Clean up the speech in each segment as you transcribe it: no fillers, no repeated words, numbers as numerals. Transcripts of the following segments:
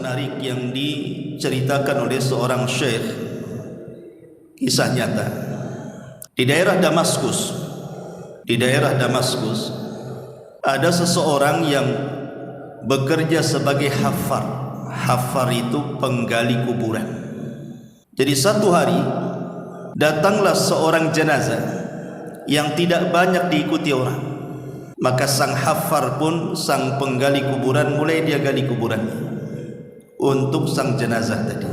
menarik yang diceritakan oleh seorang syekh, kisah nyata. Di daerah Damaskus ada seseorang yang bekerja sebagai hafar. Hafar itu penggali kuburan. Jadi satu hari datanglah seorang jenazah yang tidak banyak diikuti orang. Maka sang hafar pun, sang penggali kuburan, mulai dia gali kuburan untuk sang jenazah tadi.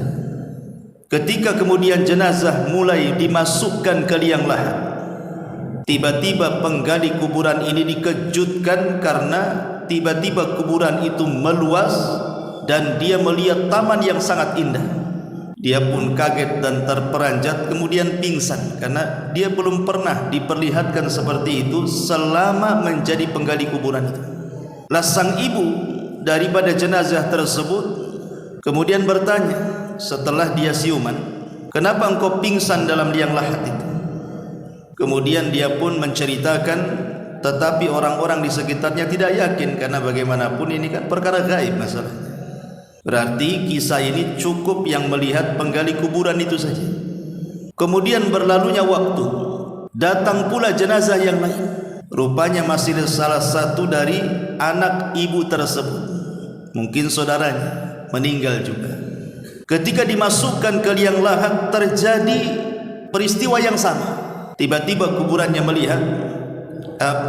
Ketika kemudian jenazah mulai dimasukkan ke liang lahat, tiba-tiba penggali kuburan ini dikejutkan karena tiba-tiba kuburan itu meluas dan dia melihat taman yang sangat indah. Dia pun kaget dan terperanjat, kemudian pingsan karena dia belum pernah diperlihatkan seperti itu selama menjadi penggali kuburan itu. Lah sang ibu daripada jenazah tersebut kemudian bertanya setelah dia siuman, "Kenapa engkau pingsan dalam liang lahat itu?" Kemudian dia pun menceritakan, tetapi orang-orang di sekitarnya tidak yakin karena bagaimanapun ini kan perkara gaib masalahnya. Berarti kisah ini cukup yang melihat penggali kuburan itu saja. Kemudian berlalunya waktu, datang pula jenazah yang lain. Rupanya masih salah satu dari anak ibu tersebut, mungkin saudaranya, meninggal juga. Ketika dimasukkan ke liang lahat terjadi peristiwa yang sama. Tiba-tiba kuburannya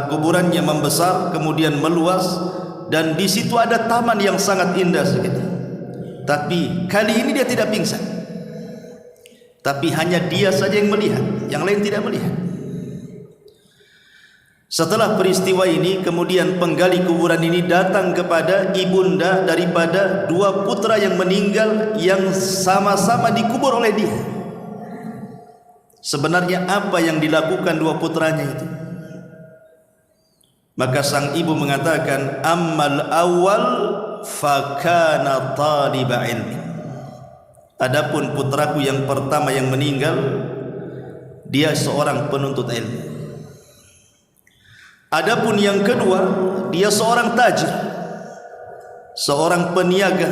kuburannya membesar, kemudian meluas, dan di situ ada taman yang sangat indah sekali. Tapi kali ini dia tidak pingsan, tapi hanya dia saja yang melihat, yang lain tidak melihat. Setelah peristiwa ini, kemudian penggali kuburan ini datang kepada ibunda daripada dua putra yang meninggal yang sama-sama dikubur oleh dia. Sebenarnya apa yang dilakukan dua putranya itu? Maka sang ibu mengatakan, "Ammal awal fakana taliba ilmi." Adapun putraku yang pertama yang meninggal, dia seorang penuntut ilmu. Adapun yang kedua, dia seorang tajir, seorang peniaga,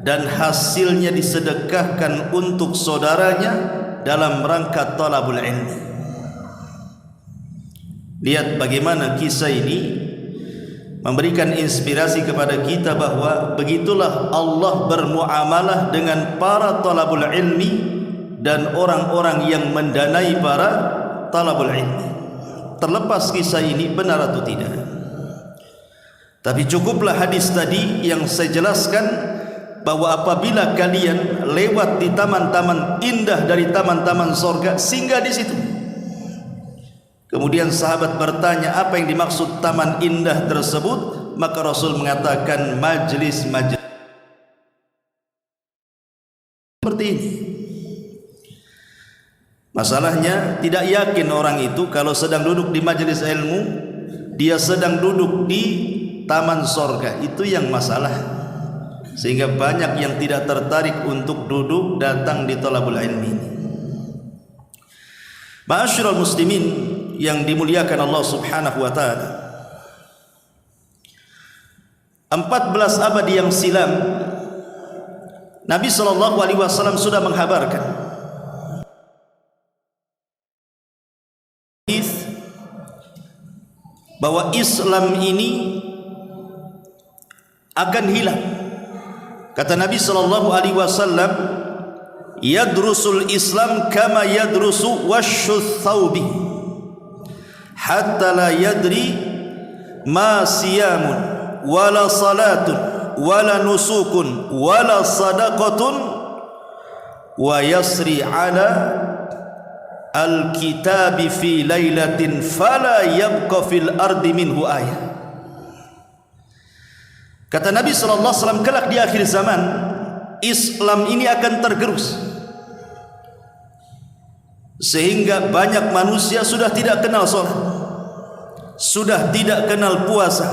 dan hasilnya disedekahkan untuk saudaranya dalam rangka talabul ilmi. Lihat bagaimana kisah ini memberikan inspirasi kepada kita bahwa begitulah Allah bermuamalah dengan para talabul ilmi dan orang-orang yang mendanai para talabul ilmi. Terlepas kisah ini benar atau tidak, tapi cukuplah hadis tadi yang saya jelaskan bahwa apabila kalian lewat di taman-taman indah dari taman-taman surga, singgah di situ. Kemudian sahabat bertanya, apa yang dimaksud taman indah tersebut? Maka Rasul mengatakan majlis seperti ini. Masalahnya tidak yakin orang itu kalau sedang duduk di majelis ilmu, dia sedang duduk di taman surga. Itu yang masalah, sehingga banyak yang tidak tertarik untuk duduk datang di thalabul ilmi. Ma'asyiral muslimin yang dimuliakan Allah Subhanahu wa taala, 14 abad yang silam Nabi sallallahu alaihi wasallam sudah menghabarkan bahwa Islam ini akan hilang. Kata Nabi sallallahu alaihi wasallam, "Yadrusul Islam kama yadrusu wasyuth thawbi, hatta la yadri ma siyamun wala salatun wala nusukun wala sadaqatun wa yasri ala al-kitabi fi lailatin fala yabqa fil ardi minhu ayah." Kata Nabi sallallahu alaihi wasallam, kelak di akhir zaman Islam ini akan tergerus, sehingga banyak manusia sudah tidak kenal salat, sudah tidak kenal puasa,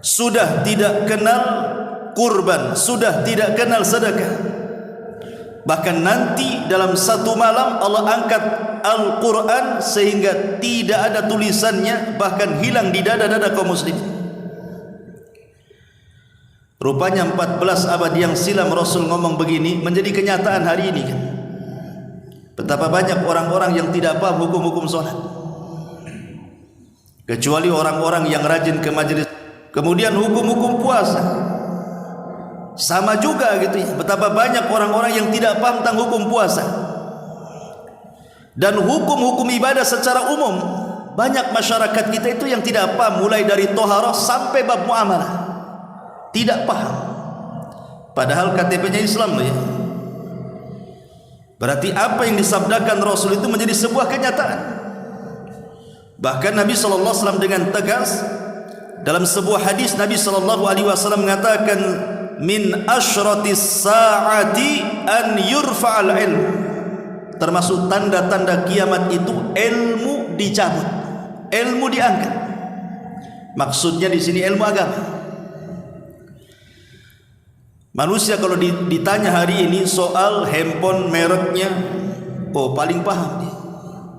sudah tidak kenal kurban, sudah tidak kenal sedekah. Bahkan nanti dalam satu malam Allah angkat Al-Quran sehingga tidak ada tulisannya, bahkan hilang di dada-dada kaum muslim. Rupanya 14 abad yang silam Rasul ngomong begini, menjadi kenyataan hari ini kan. Betapa banyak orang-orang yang tidak paham hukum-hukum sholat, kecuali orang-orang yang rajin ke majelis. Kemudian hukum-hukum puasa sama juga gitu ya. Betapa banyak orang-orang yang tidak paham tentang hukum puasa dan hukum-hukum ibadah secara umum. Banyak masyarakat kita itu yang tidak paham, mulai dari toharah sampai bab muamalah, tidak paham. Padahal KTP-nya Islam loh ya. Berarti apa yang disabdakan Rasul itu menjadi sebuah kenyataan. Bahkan Nabi SAW dengan tegas dalam sebuah hadis, Nabi SAW mengatakan, min asyratis sa'ati an yurfa'al ilm. Termasuk tanda-tanda kiamat itu ilmu dicabut, ilmu diangkat. Maksudnya di sini ilmu agama. Manusia kalau ditanya hari ini soal handphone mereknya, oh paling paham dia.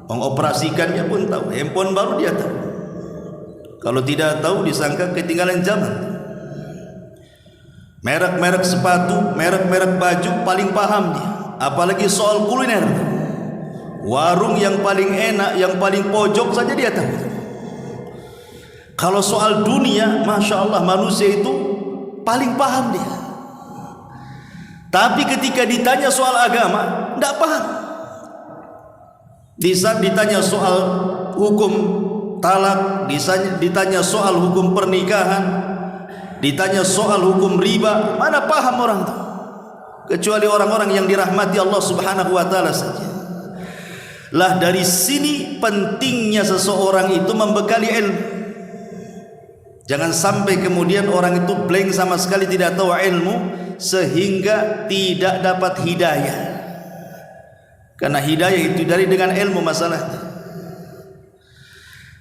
Mengoperasikannya pun tahu, handphone baru dia tahu. Kalau tidak tahu disangka ketinggalan zaman. Merek-merek sepatu, merek-merek baju paling paham dia. Apalagi soal kuliner, warung yang paling enak, yang paling pojok saja dia tahu. Kalau soal dunia, Masya Allah, manusia itu paling paham dia. Tapi ketika ditanya soal agama, tidak paham. Di saat ditanya soal hukum talak, ditanya soal hukum pernikahan, ditanya soal hukum riba, mana paham orang itu? Kecuali orang-orang yang dirahmati Allah Subhanahu wa taala saja. Lah dari sini pentingnya seseorang itu membekali ilmu. Jangan sampai kemudian orang itu blank sama sekali, tidak tahu ilmu, sehingga tidak dapat hidayah. Karena hidayah itu dari dengan ilmu masalahnya.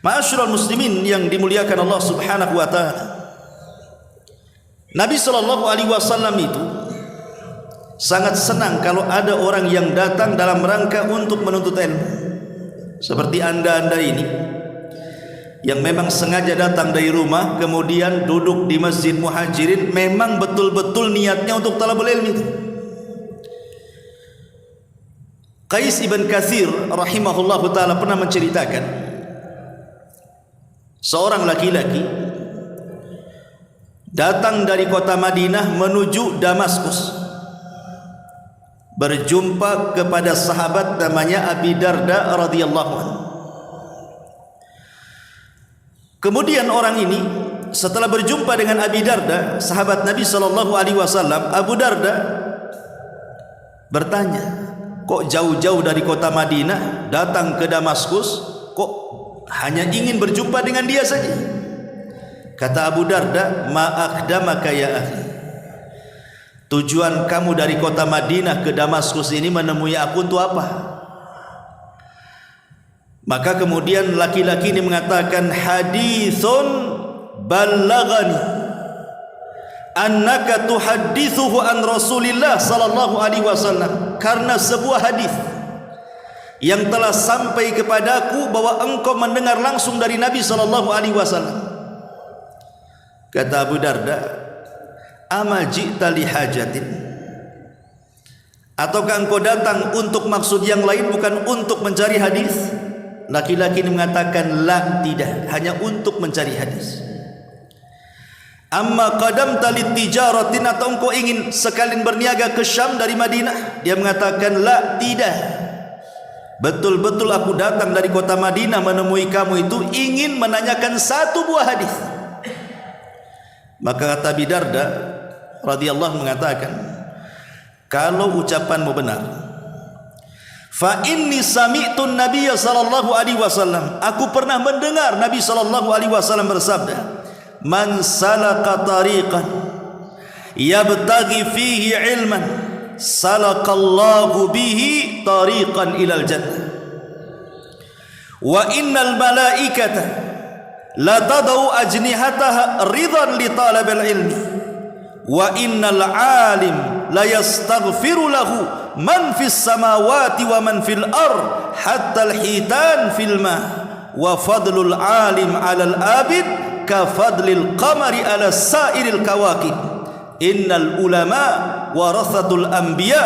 Ma'asyiral muslimin yang dimuliakan Allah Subhanahu wa taala, Nabi SAW itu sangat senang kalau ada orang yang datang dalam rangka untuk menuntut ilmu. Seperti anda ini yang memang sengaja datang dari rumah, kemudian duduk di Masjid Muhajirin, memang betul-betul niatnya untuk talabul ilmi itu. Qais ibn Katsir rahimahullahu ta'ala pernah menceritakan, seorang laki-laki datang dari kota Madinah menuju Damaskus, berjumpa kepada sahabat namanya Abi Darda radhiyallahu anhu. Kemudian orang ini setelah berjumpa dengan Abi Darda, sahabat Nabi SAW, Abu Darda bertanya, kok jauh-jauh dari kota Madinah datang ke Damaskus, kok hanya ingin berjumpa dengan dia saja? Kata Abu Darda, ma aqdamaka ya akhi, tujuan kamu dari kota Madinah ke Damaskus ini menemui aku untuk apa? Maka kemudian laki-laki ini mengatakan, hadithun ballagani annaka tuhaddithuhu an Rasulillah sallallahu alaihi wasallam. Karena sebuah hadis yang telah sampai kepadaku bahwa engkau mendengar langsung dari Nabi sallallahu alaihi wasallam. Kata Abu Darda, ama ji'ta li hajatin, ataukah engkau datang untuk maksud yang lain, bukan untuk mencari hadis? Laki-laki ini mengatakan, la, tidak, hanya untuk mencari hadis. Amma qadamta litijaratin, atau engkau ingin sekalian berniaga ke Syam dari Madinah? Dia mengatakan, la, tidak, betul-betul aku datang dari kota Madinah menemui kamu itu ingin menanyakan satu buah hadis. Maka kata Abi Darda radhiyallahu mengatakan, kalau ucapanmu benar, fa inni sami'tu Nabiyya sallallahu alaihi wasallam, aku pernah mendengar Nabi sallallahu alaihi wasallam bersabda, man salaka tariqan yabtaghi fihi ilman salakallahu bihi tariqan ilal jannah wa innal malaikata la tadau ajnihataha ridan li talabil ilmi wa innal alim la yastaghfiru lahu man fis samawati wa man fil ard hatta al hitan fil ma wa fadlul alim ala al abid ka fadlil qamari ala sairil kawakib innal ulama warathatul anbiya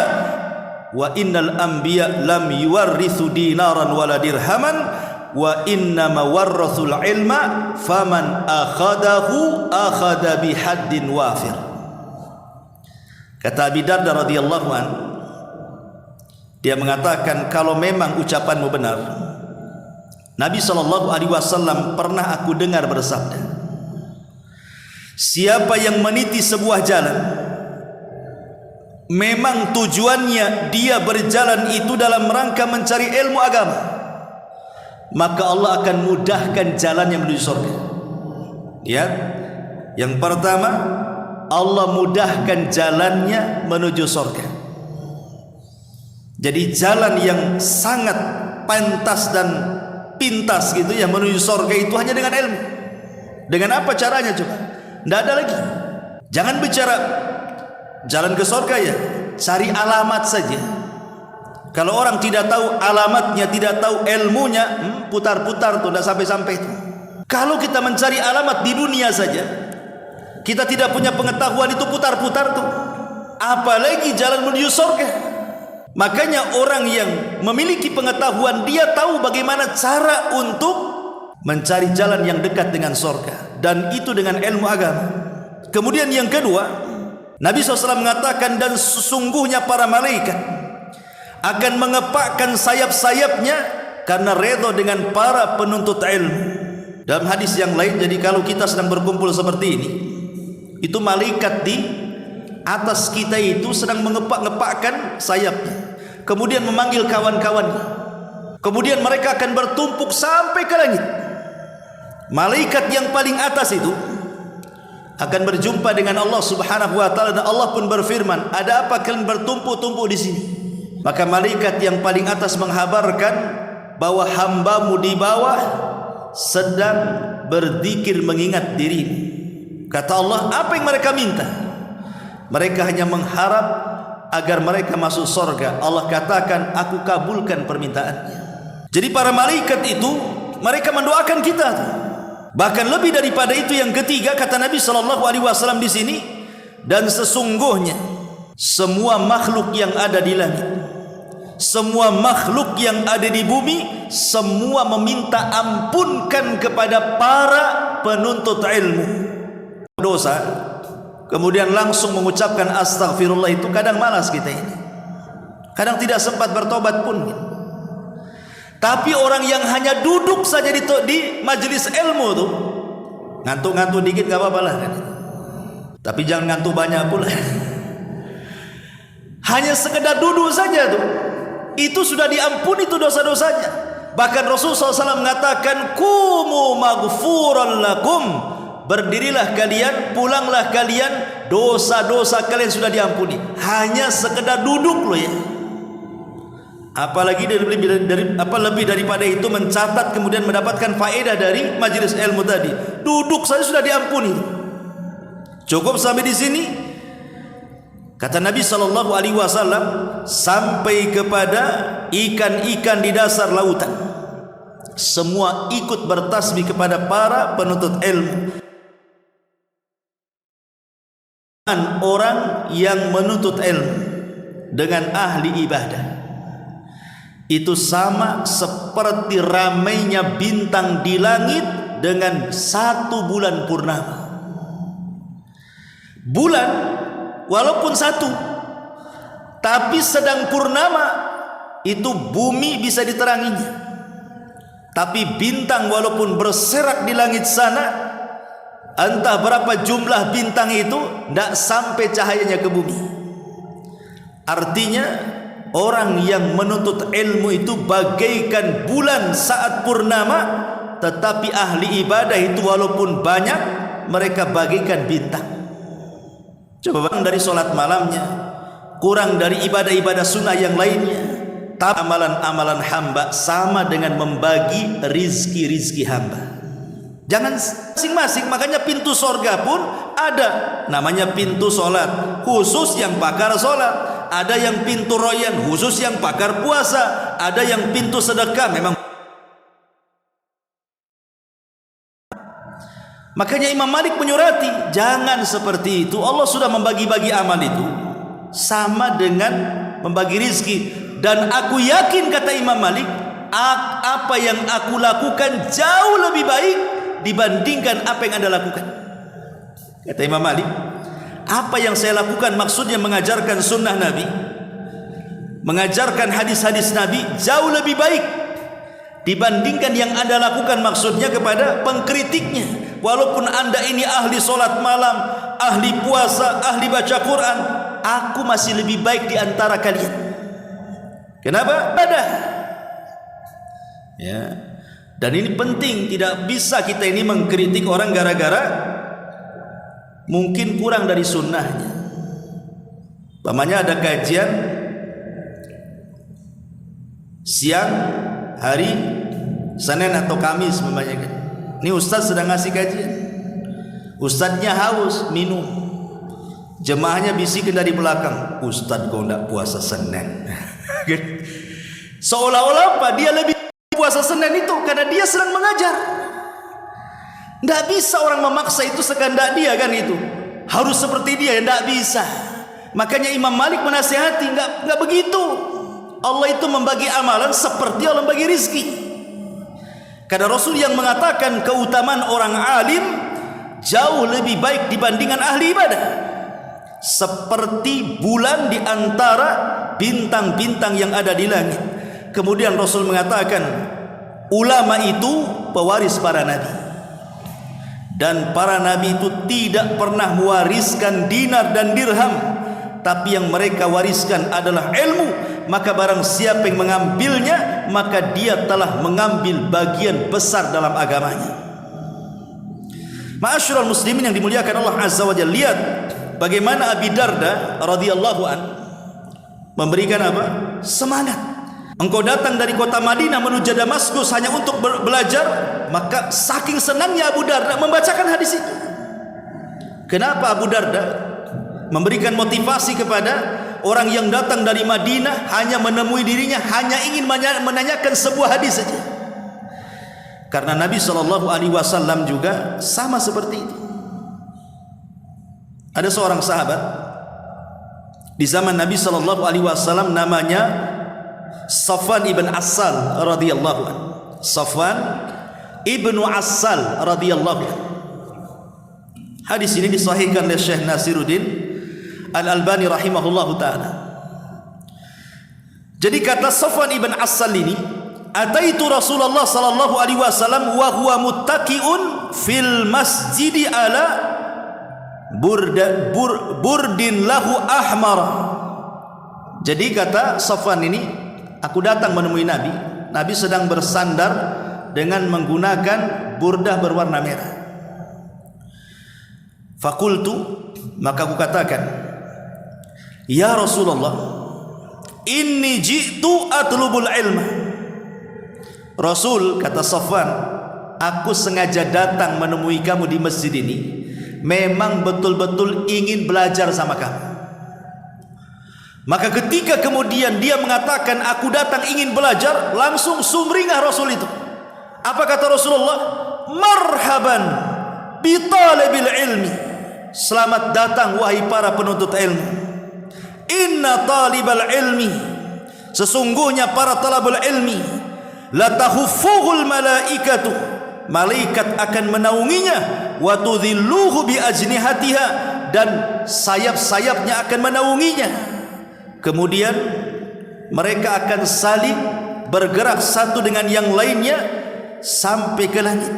wa innal anbiya lam yuwarrithu dinaran wala dirhaman wa inna mawarrathul ilma faman akhadahu akhada bihaddin wafir. Kata Abi Darda radhiyallahu an, dia mengatakan, kalau memang ucapanmu benar, Nabi SAW pernah aku dengar bersabda, siapa yang meniti sebuah jalan, memang tujuannya dia berjalan itu dalam rangka mencari ilmu agama, maka Allah akan mudahkan jalannya menuju surga. Ya, yang pertama, Allah mudahkan jalannya menuju surga. Jadi jalan yang sangat pantas dan pintas gitu ya menuju surga itu hanya dengan ilmu. Dengan apa caranya coba? Tidak ada lagi. Jangan bicara jalan ke surga ya, cari alamat saja. Kalau orang tidak tahu alamatnya, tidak tahu ilmunya, putar-putar tuh, tidak sampai-sampai itu. Kalau kita mencari alamat di dunia saja, kita tidak punya pengetahuan, itu putar-putar tuh. Apalagi jalan menuju surga. Makanya orang yang memiliki pengetahuan, dia tahu bagaimana cara untuk mencari jalan yang dekat dengan surga, dan itu dengan ilmu agama. Kemudian yang kedua, Nabi SAW mengatakan, dan sesungguhnya para malaikat akan mengepakkan sayap-sayapnya karena redha dengan para penuntut ilmu. Dalam hadis yang lain, jadi kalau kita sedang berkumpul seperti ini, itu malaikat di atas kita itu sedang mengepak-ngepakkan sayapnya, kemudian memanggil kawan-kawannya, kemudian mereka akan bertumpuk sampai ke langit. Malaikat yang paling atas itu akan berjumpa dengan Allah Subhanahu wa taala, dan Allah pun berfirman, ada apa kalian bertumpuk-tumpuk di sini? Maka malaikat yang paling atas menghabarkan bahwa hambamu di bawah sedang berzikir mengingat dirimu. Kata Allah, apa yang mereka minta? Mereka hanya mengharap agar mereka masuk surga. Allah katakan, aku kabulkan permintaannya. Jadi para malaikat itu mereka mendoakan kita. Bahkan lebih daripada itu, yang ketiga kata Nabi SAW di sini, dan sesungguhnya semua makhluk yang ada di langit, semua makhluk yang ada di bumi, semua meminta ampunkan kepada para penuntut ilmu dosa, kemudian langsung mengucapkan astagfirullah. Itu kadang malas kita ini, kadang tidak sempat bertobat pun. Tapi orang yang hanya duduk saja di majelis ilmu tuh, ngantuk-ngantuk dikit gak apa-apa lah kan? Tapi jangan ngantuk banyak pula. Hanya sekedar duduk saja tuh, itu sudah diampuni itu dosa-dosanya. Bahkan Rasulullah SAW mengatakan, kumu maghfuran lakum, berdirilah kalian, pulanglah kalian, dosa-dosa kalian sudah diampuni. Hanya sekedar duduk loh ya. Apalagi lebih daripada itu, mencatat kemudian mendapatkan faedah dari majelis ilmu tadi. Duduk saja sudah diampuni. Cukup sampai di sini. Kata Nabi SAW, sampai kepada ikan-ikan di dasar lautan, semua ikut bertasbih kepada para penuntut ilmu. Orang yang menuntut ilmu dengan ahli ibadah itu sama seperti ramainya bintang di langit dengan 1 bulan purnama. Bulan walaupun 1, tapi sedang purnama itu bumi bisa diteranginya. Tapi bintang walaupun berserak di langit sana, entah berapa jumlah bintang itu, tidak sampai cahayanya ke bumi. Artinya orang yang menuntut ilmu itu bagaikan bulan saat purnama, tetapi ahli ibadah itu walaupun banyak, mereka bagaikan bintang. Coba bang, dari sholat malamnya, kurang dari ibadah-ibadah sunnah yang lainnya, tapi amalan-amalan hamba sama dengan membagi rizki-rizki hamba. Jangan masing-masing. Makanya pintu sorga pun ada, namanya pintu sholat khusus yang pakar sholat, ada yang pintu royan khusus yang pakar puasa, ada yang pintu sedekah memang. Makanya Imam Malik menyurati, jangan seperti itu. Allah sudah membagi-bagi amal itu sama dengan membagi rizki. Dan aku yakin, kata Imam Malik, apa yang aku lakukan jauh lebih baik dibandingkan apa yang Anda lakukan. Kata Imam Malik, apa yang saya lakukan maksudnya mengajarkan sunnah Nabi, mengajarkan hadis-hadis Nabi jauh lebih baik dibandingkan yang Anda lakukan maksudnya kepada pengkritiknya. Walaupun Anda ini ahli solat malam, ahli puasa, ahli baca Quran, aku masih lebih baik di antara kalian. Kenapa? Ibadah. Ya. Dan ini penting, tidak bisa kita ini mengkritik orang gara-gara mungkin kurang dari sunnahnya. Umpamanya ada kajian siang hari Senin atau Kamis, umpamanya. Ini ustaz sedang ngasih kajian, ustaznya haus minum, jemaahnya bisikin dari belakang, ustaz kau tidak puasa Senin. Seolah-olah apa? Dia lebih puasa Senin itu karena dia sedang mengajar. Tidak bisa orang memaksa itu sekehendak dia, kan itu harus seperti dia, tidak bisa. Makanya Imam Malik menasihati, enggak begitu. Allah itu membagi amalan seperti Allah membagi rizki. Karena Rasul yang mengatakan keutamaan orang alim jauh lebih baik dibandingkan ahli ibadah, seperti bulan di antara bintang-bintang yang ada di langit. Kemudian Rasul mengatakan ulama itu pewaris para nabi, dan para nabi itu tidak pernah mewariskan dinar dan dirham, tapi yang mereka wariskan adalah ilmu. Maka barang siapa yang mengambilnya, maka dia telah mengambil bagian besar dalam agamanya. Ma'asyiral muslimin yang dimuliakan Allah Azza wa Jalla, lihat bagaimana Abi Darda radhiyallahu an memberikan apa? Semangat. Engkau datang dari kota Madinah menuju Damaskus hanya untuk belajar, maka saking senangnya Abu Darda membacakan hadis itu. Kenapa Abu Darda memberikan motivasi kepada orang yang datang dari Madinah hanya menemui dirinya, hanya ingin menanyakan sebuah hadis saja? Karena Nabi SAW juga sama seperti itu. Ada seorang sahabat di zaman Nabi SAW, namanya Safwan ibn Assal radhiyallahu anhu. Safwan ibnu Assal radhiyallahu anhu. Hadis ini disahihkan oleh Syekh Nasiruddin Al-Albani rahimahullahu ta'ala. Jadi kata Safwan ibn Assal ini, ataitu Rasulullah sallallahu alaihi wasallam wa huwa muttaqiun fil masjidi ala burdin lahu ahmar. Jadi kata Safwan ini, aku datang menemui Nabi. Nabi sedang bersandar dengan menggunakan burdah berwarna merah. Fakultu, maka aku katakan, ya Rasulullah, inni ji'tu atlubul ilma. Rasul, kata Safwan, aku sengaja datang menemui kamu di masjid ini, memang betul-betul ingin belajar sama kamu. Maka ketika kemudian dia mengatakan aku datang ingin belajar, langsung sumringah Rasul itu. Apa kata Rasulullah? Marhaban bi talibil ilmi. Selamat datang wahai para penuntut ilmu. Inna talibal ilmi, sesungguhnya para talabul ilmi, la tahuffuhul malaikatu, malaikat akan menaunginya, wa tudhilluhu bi ajnihatiha, dan sayap-sayapnya akan menaunginya. Kemudian mereka akan saling bergerak satu dengan yang lainnya sampai ke langit.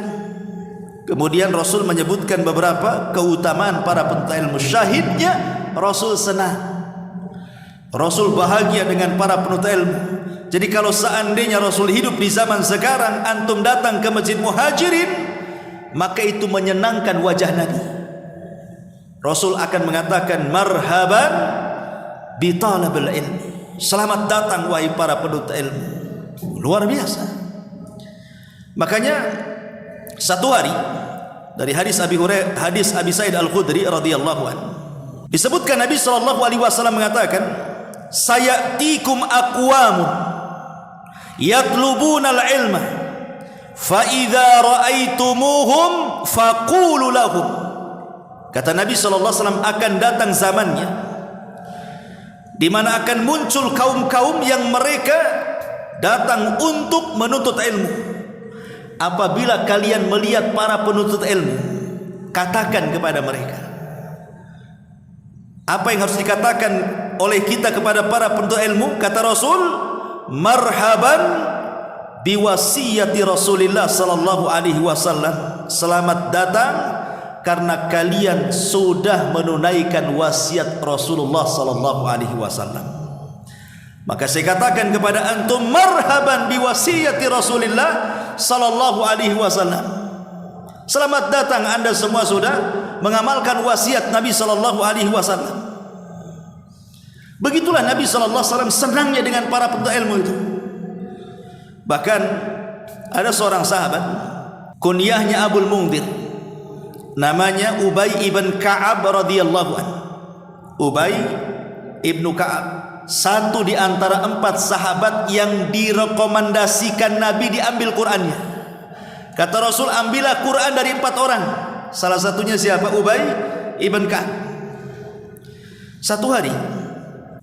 Kemudian Rasul menyebutkan beberapa keutamaan para penuntut ilmu. Syahidnya Rasul senang, Rasul bahagia dengan para penuntut ilmu. Jadi kalau seandainya Rasul hidup di zaman sekarang, antum datang ke Masjid Muhajirin, maka itu menyenangkan wajah Nabi. Rasul akan mengatakan marhaban bi talabil ilmi. Selamat datang wahai para penuntut ilmu. Luar biasa. Makanya satu hari dari hadis Abi Sa'id Al-Khudri radhiyallahu anhu disebutkan Nabi SAW mengatakan, sayatikum aqwamun yatlubuna al-ilma fa idza ra'aitumuhum faqulu lahum. Kata Nabi sallallahu alaihi wasallam, akan datang zamannya di mana akan muncul kaum-kaum yang mereka datang untuk menuntut ilmu. Apabila kalian melihat para penuntut ilmu, katakan kepada mereka. Apa yang harus dikatakan oleh kita kepada para penuntut ilmu? Kata Rasul, marhaban biwasiyati Rasulillah sallallahu alaihi wasallam. Selamat datang karena kalian sudah menunaikan wasiat Rasulullah sallallahu alaihi wasallam. Maka saya katakan kepada antum, marhaban biwasiyati Rasulillah sallallahu alaihi wasallam. Selamat datang, Anda semua sudah mengamalkan wasiat Nabi sallallahu alaihi wasallam. Begitulah Nabi sallallahu alaihi wasallam senangnya dengan para penuntut ilmu itu. Bahkan ada seorang sahabat kunyahnya Abul Mundhir, namanya Ubay ibn Ka'ab radhiyallahu anhu. Ubay ibnu Ka'ab, satu di antara 4 sahabat yang direkomendasikan Nabi diambil Qur'annya. Kata Rasul, ambillah Qur'an dari 4 orang. Salah satunya siapa? Ubay ibn Ka'ab. Satu hari,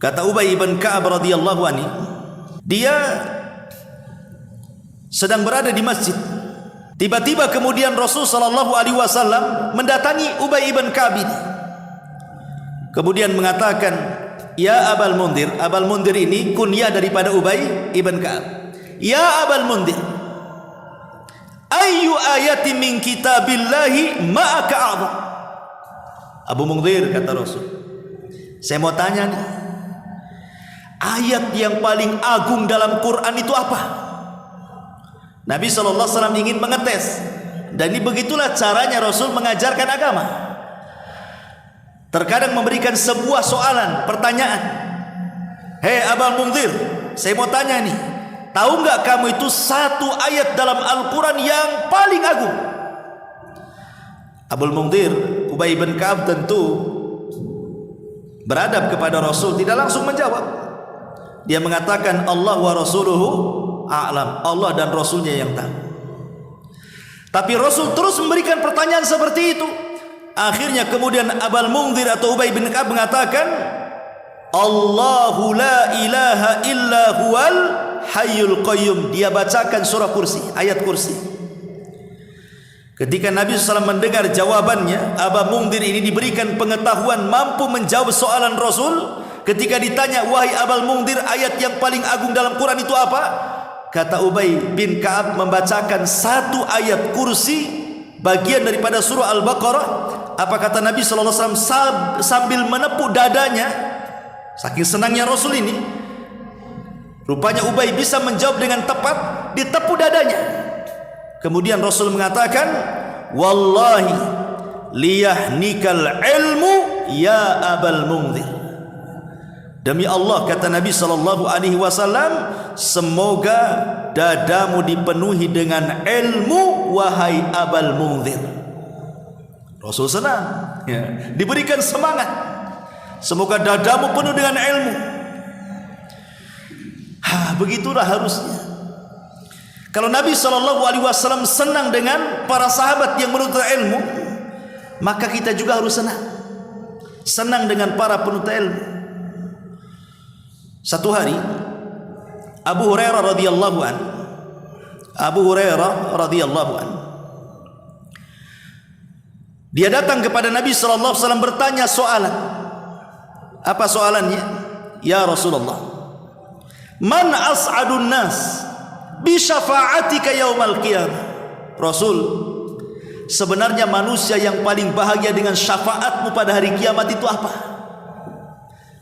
kata Ubay ibn Ka'ab radhiyallahu anhu, dia sedang berada di masjid. Tiba-tiba kemudian Rasul sallallahu alaihi wasallam mendatangi Ubay ibn Ka'ab ini. Kemudian mengatakan, "Ya Abal Mundhir." Abal Mundhir ini kunyah daripada Ubay ibn Ka'ab. "Ya Abal Mundhir, ayyu ayati min kitabillahi ma'aka a'zam?" Abu Mundhir, kata Rasul, saya mau tanya nih, ayat yang paling agung dalam Quran itu apa? Nabi SAW ingin mengetes, dan ini begitulah caranya Rasul mengajarkan agama. Terkadang memberikan sebuah soalan, pertanyaan. Hei Abul Mundhir, saya mau tanya nih, tahu nggak kamu itu satu ayat dalam Al-Quran yang paling agung? Abul Mundhir, Ubay bin Ka'ab tentu beradab kepada Rasul, tidak langsung menjawab. Dia mengatakan, Allah wa rasuluhu a'lam, Allah dan Rasulnya yang tahu. Tapi Rasul terus memberikan pertanyaan seperti itu. Akhirnya kemudian Abul Mundhir atau Ubay bin Ka'ab mengatakan, Allahu la ilaha illa huwal hayyul qayyum. Dia bacakan surah Kursi, ayat Kursi. Ketika Nabi SAW mendengar jawabannya, Abul Mundhir ini diberikan pengetahuan mampu menjawab soalan Rasul. Ketika ditanya, wahai Abul Mundhir, ayat yang paling agung dalam Quran itu apa? Kata Ubay bin Ka'ab membacakan satu ayat Kursi, bagian daripada surah Al-Baqarah. Apa kata Nabi SAW sambil menepuk dadanya, saking senangnya Rasul ini. Rupanya Ubay bisa menjawab dengan tepat, ditepuk dadanya. Kemudian Rasul mengatakan, wallahi liyahnikal ilmu ya Abul Mundhir. Demi Allah, kata Nabi SAW, semoga dadamu dipenuhi dengan ilmu wahai Abul Mundhir. Rasul senang, ya, diberikan semangat. Semoga dadamu penuh dengan ilmu. Begitulah harusnya. Kalau Nabi SAW senang dengan para sahabat yang menuntut ilmu, maka kita juga harus senang dengan para penuntut ilmu. Satu hari Abu Hurairah radhiyallahu an, dia datang kepada Nabi SAW bertanya soalan. Apa soalannya? Ya Rasulullah, man as'adun nas bi syafa'atika yaumal qiyamah. Rasul, sebenarnya manusia yang paling bahagia dengan syafaatmu pada hari kiamat itu apa?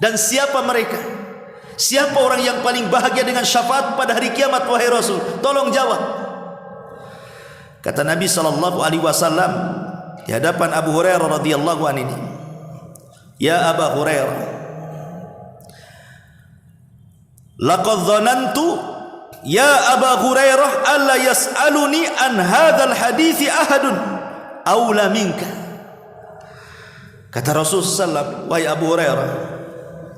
Dan siapa mereka? Siapa orang yang paling bahagia dengan syafaat pada hari kiamat, wahai Rasul? Tolong jawab. Kata Nabi SAW di hadapan Abu Hurairah radhiyallahu anhu ini, ya Abu Hurairah, laqad dhanantu ya Abu Hurairah alla yas'aluni an hadzal hadithi ahadun aula minka. Kata Rasulullah SAW, wahai Abu Hurairah,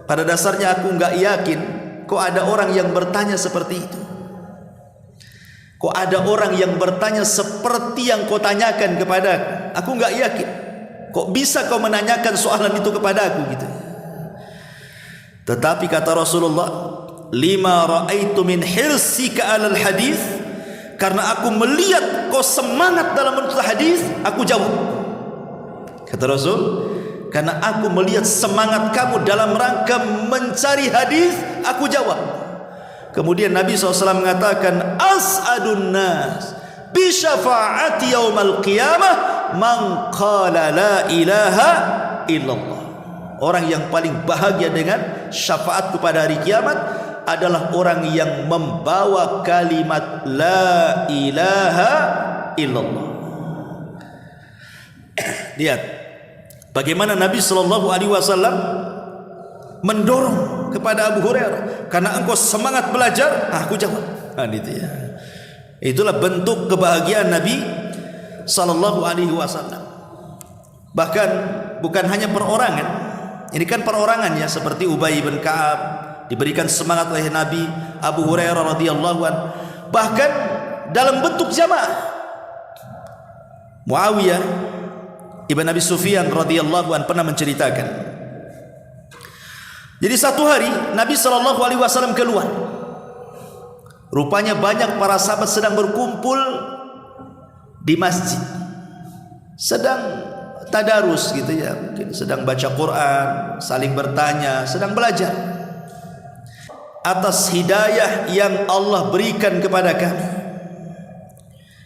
pada dasarnya aku enggak yakin kok ada orang yang bertanya seperti itu. Kok ada orang yang bertanya seperti yang kau tanyakan kepada aku nggak yakin. Kok bisa kau menanyakan soalan itu kepada aku gitu. Tetapi kata Rasulullah, lima ra'aitu min hirsika 'alal hadis, karena aku melihat kau semangat dalam menuntut hadis, aku jawab. Kata Rasul, karena aku melihat semangat kamu dalam rangka mencari hadis, aku jawab. Kemudian Nabi SAW mengatakan, as'adun nas bi syafa'ati yaumal qiyamah man qala la ilaha illallah. Orang yang paling bahagia dengan syafaatku pada hari kiamat adalah orang yang membawa kalimat la ilaha illallah. Lihat bagaimana Nabi SAW mendorong kepada Abu Hurairah, karena engkau semangat belajar, aku jawab. Gitu ya. Itulah bentuk kebahagiaan Nabi SAW. Bahkan bukan hanya perorangan, ini kan perorangan ya, seperti Ubay bin Ka'ab diberikan semangat oleh Nabi, Abu Hurairah radhiyallahu an, bahkan dalam bentuk jamaah. Muawiyah ibn Abi Sufyan radhiyallahu an pernah menceritakan, jadi satu hari Nabi SAW keluar. Rupanya banyak para sahabat sedang berkumpul di masjid, sedang tadarus gitu ya, mungkin sedang baca Quran, saling bertanya, sedang belajar atas hidayah yang Allah berikan kepada kami.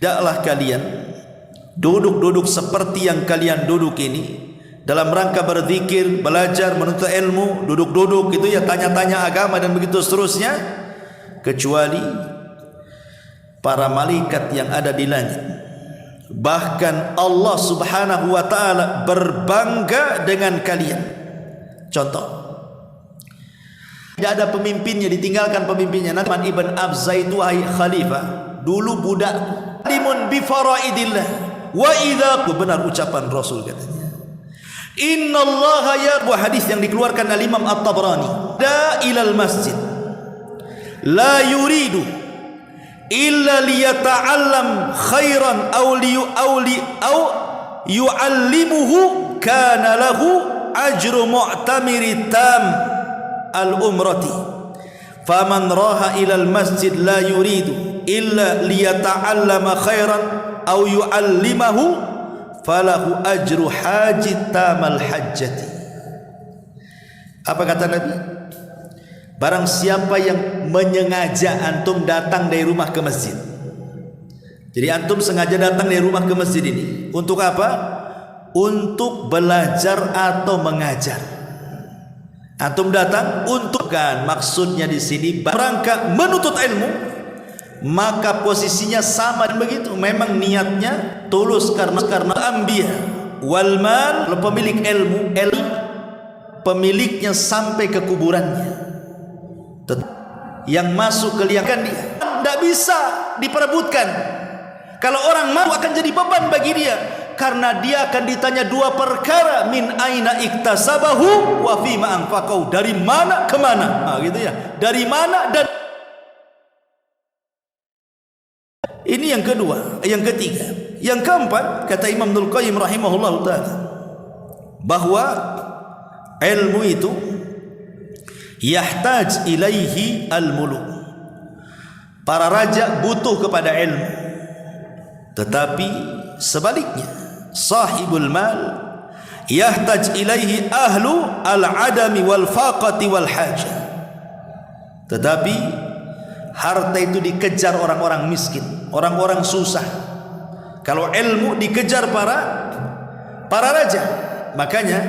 Tidaklah kalian duduk-duduk seperti yang kalian duduk ini dalam rangka berzikir, belajar, menuntut ilmu, duduk-duduk gitu ya, tanya-tanya agama dan begitu seterusnya, kecuali para malaikat yang ada di langit. Bahkan Allah Subhanahu wa taala berbangga dengan kalian. Contoh, tidak ada pemimpinnya, ditinggalkan pemimpinnya. Nu'man ibn Abza itu khalifah, dulu budak, alimun bi faraidillah wa idza, benar ucapan Rasul katanya. Innallaha ya, hadis yang dikeluarkan oleh Imam At-Tabrani, da ilal masjid la yuridu illa liyata'allam khairan aw yu'allimuhu kana lahu ajru mu'tamiri tam al-umrati faman raha ilal masjid la yuridu illa liyata'allama khairan aw yu'allimahu falahu ajru hajit tamal hajjati. Apa kata Nabi? Barang siapa yang menyengaja antum datang dari rumah ke masjid. Jadi antum sengaja datang dari rumah ke masjid ini untuk apa? Untuk belajar atau mengajar. Antum datang untuk, kan maksudnya di sini rangka menuntut ilmu, maka posisinya sama dan begitu. Memang niatnya tulus karena anbiya wal mal, pemilik ilmu, pemiliknya sampai ke kuburannya. Yang masuk ke liang dia tidak bisa diperebutkan. Kalau orang mau akan jadi beban bagi dia, karena dia akan ditanya dua perkara, min aina iktasabahu wa fima anfaqahu, dari mana ke mana, gitu ya, dari mana dan ini yang kedua. Yang ketiga, yang keempat, kata Imam Ibnul Qayyim rahimahullah ta'ala, bahwa ilmu itu yahtaj ilaihi al-muluk, para raja butuh kepada ilmu. Tetapi sebaliknya, sahibul mal yahtaj ilaihi ahlu al-adami wal faqati wal hajah. Tetapi harta itu dikejar orang-orang miskin, orang-orang susah. Kalau ilmu dikejar para raja. Makanya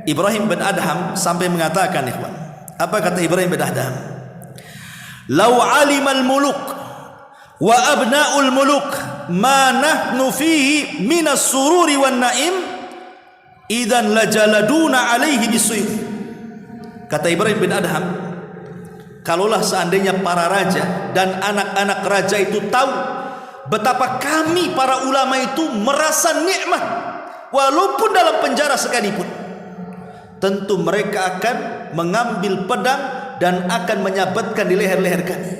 Ibrahim bin Adham sampai mengatakan, ikhwan, apa kata Ibrahim bin Adham? Lau alimal muluk wa abna'ul muluk ma nahnu fihi minas sururi wan naim idan lajaladuna alaihi bisuyf. Kata Ibrahim bin Adham, kalaulah seandainya para raja dan anak-anak raja itu tahu betapa kami para ulama itu merasa nikmat walaupun dalam penjara sekalipun, tentu mereka akan mengambil pedang dan akan menyabatkan di leher-leher kami.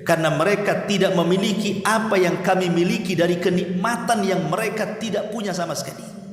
karena mereka tidak memiliki apa yang kami miliki dari kenikmatan yang mereka tidak punya sama sekali.